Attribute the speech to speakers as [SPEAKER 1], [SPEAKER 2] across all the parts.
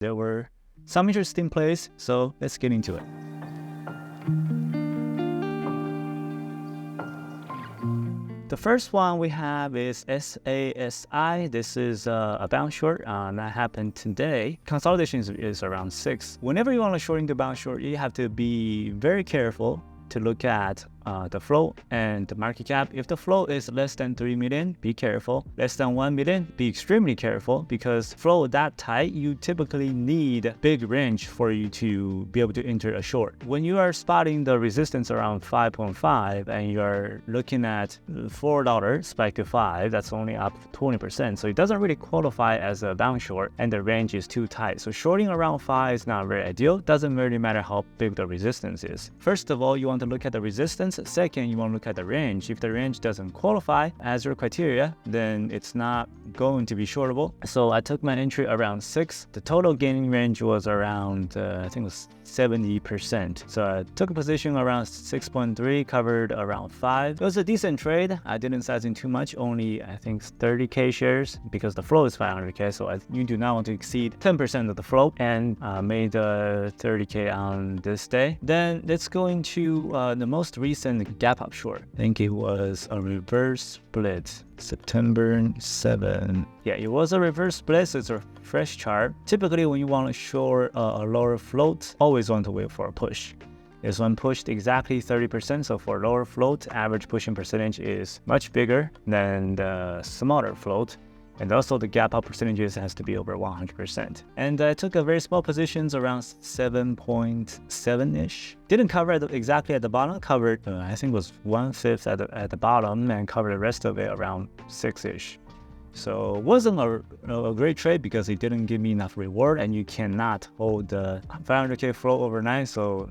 [SPEAKER 1] There were some interesting plays, so let's get into it. The first one we have is SASI. This is a bounce short that happened today. Consolidation is around 6. Whenever you want to short into bounce short, you have to be very careful to look at the flow and the market cap. If the flow is less than 3 million, be careful. Less than 1 million, be extremely careful, because flow that tight, you typically need big range for you to be able to enter a short. When you are spotting the resistance around 5.5 and you are looking at $4 spike to 5, that's only up 20%. So it doesn't really qualify as a bounce short, and the range is too tight. So shorting around 5 is not very ideal. Doesn't really matter how big the resistance is. First of all, you want to look at the resistance. Second, you want to look at the range. If the range doesn't qualify as your criteria, then it's not going to be shortable. So I took my entry around 6. The total gaining range was around, I think it was 70%. So I took a position around 6.3, covered around 5. It was a decent trade. I didn't size in too much, only I think 30K shares, because the flow is 500K. So you do not want to exceed 10% of the flow, and made 30K on this day. Then let's go into the most recent gap up short. I think it was a reverse Blitz, September 7. Yeah, it was a reverse split, so it's a fresh chart. Typically, when you want to short a lower float, always want to wait for a push. This one pushed exactly 30%, so for lower float, average pushing percentage is much bigger than the smaller float. And also the gap up percentages has to be over 100%. And I took a very small positions around 7.7-ish. Didn't cover exactly at the bottom, covered I think it was 1/5 at the bottom, and covered the rest of it around 6-ish. So it wasn't a great trade because it didn't give me enough reward, and you cannot hold the 500K flow overnight. So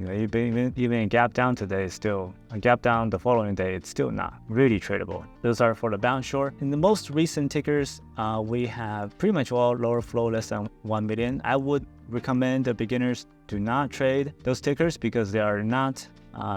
[SPEAKER 1] even a gap down today is still a gap down the following day. It's still not really tradable. Those are for the bounce short. In the most recent tickers, we have pretty much all lower flow less than 1 million. I would recommend the beginners do not trade those tickers because they are not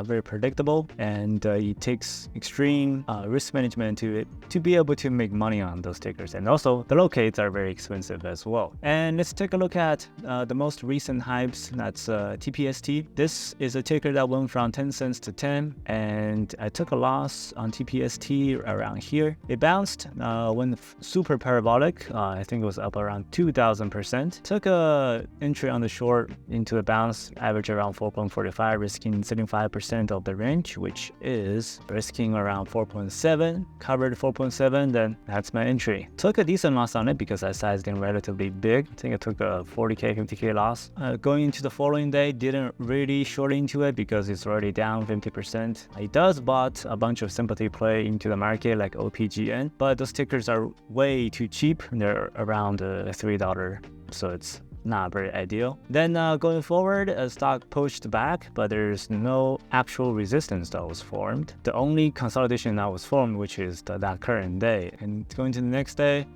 [SPEAKER 1] very predictable, and it takes extreme risk management to be able to make money on those tickers. And also the locates are very expensive as well. And let's take a look at the most recent hypes. That's TPST. This is a ticker that went from 10 cents to 10, and I took a loss on TPST around here. It bounced, went super parabolic. I think it was up around 2,000%. Took a entry on the short into a bounce, average around 4.45, risking 75% of the range, which is risking around 4.7, covered 4.7, then that's my entry. Took a decent loss on it because I sized in relatively big. I think I took a 40K, 50K loss. Going into the following day, didn't really short into it because it's already down 50%. It does bought a bunch of sympathy play into the market like OPGN, but those tickers are way too cheap. They're around $3, so it's not very ideal. Then going forward, a stock pushed back, but there's no actual resistance that was formed. The only consolidation that was formed, which is that current day. And going to the next day,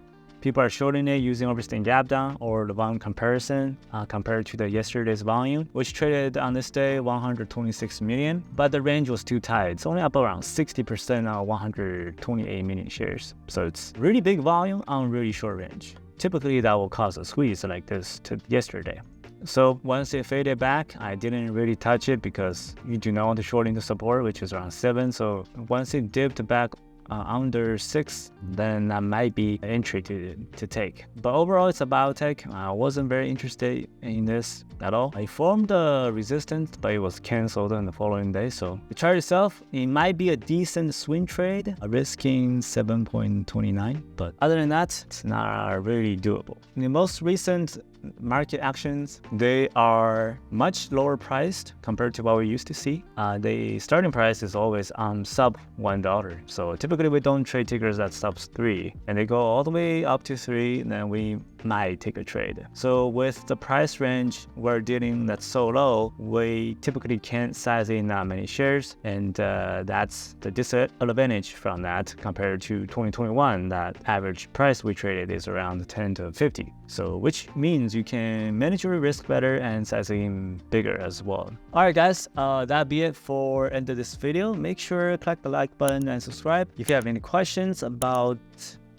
[SPEAKER 1] people are shorting it using overstaying gap down or the volume comparison compared to the yesterday's volume, which traded on this day 126 million, but the range was too tight. It's only up around 60% on 128 million shares. So it's really big volume on really short range. Typically that will cause a squeeze like this to yesterday. So once it faded back, I didn't really touch it because you do not want to short into support, which is around 7. So once it dipped back under 6, then that might be an entry to take. But overall, it's a biotech. I wasn't very interested in this at all. I formed a resistance, but it was canceled on the following day. So the chart itself, it might be a decent swing trade, risking 7.29. But other than that, it's not really doable. In the most recent market actions, they are much lower priced compared to what we used to see. The starting price is always sub $1. So typically we don't trade tickers that subs 3, and they go all the way up to 3, and then we might take a trade. So with the price range we're dealing that's so low, we typically can't size in that many shares, and that's the disadvantage from that compared to 2021. That average price we traded is around 10 to 50. So which means you can manage your risk better and size in bigger as well. Alright guys, that'll be it for end of this video. Make sure to click the like button and subscribe. If you have any questions about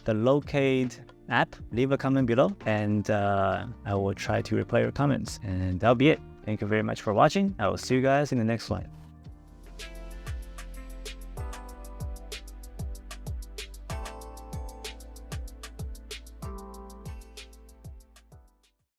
[SPEAKER 1] the locate app, leave a comment below, and I will try to reply your comments. And that'll be it. Thank you very much for watching. I will see you guys in the next one.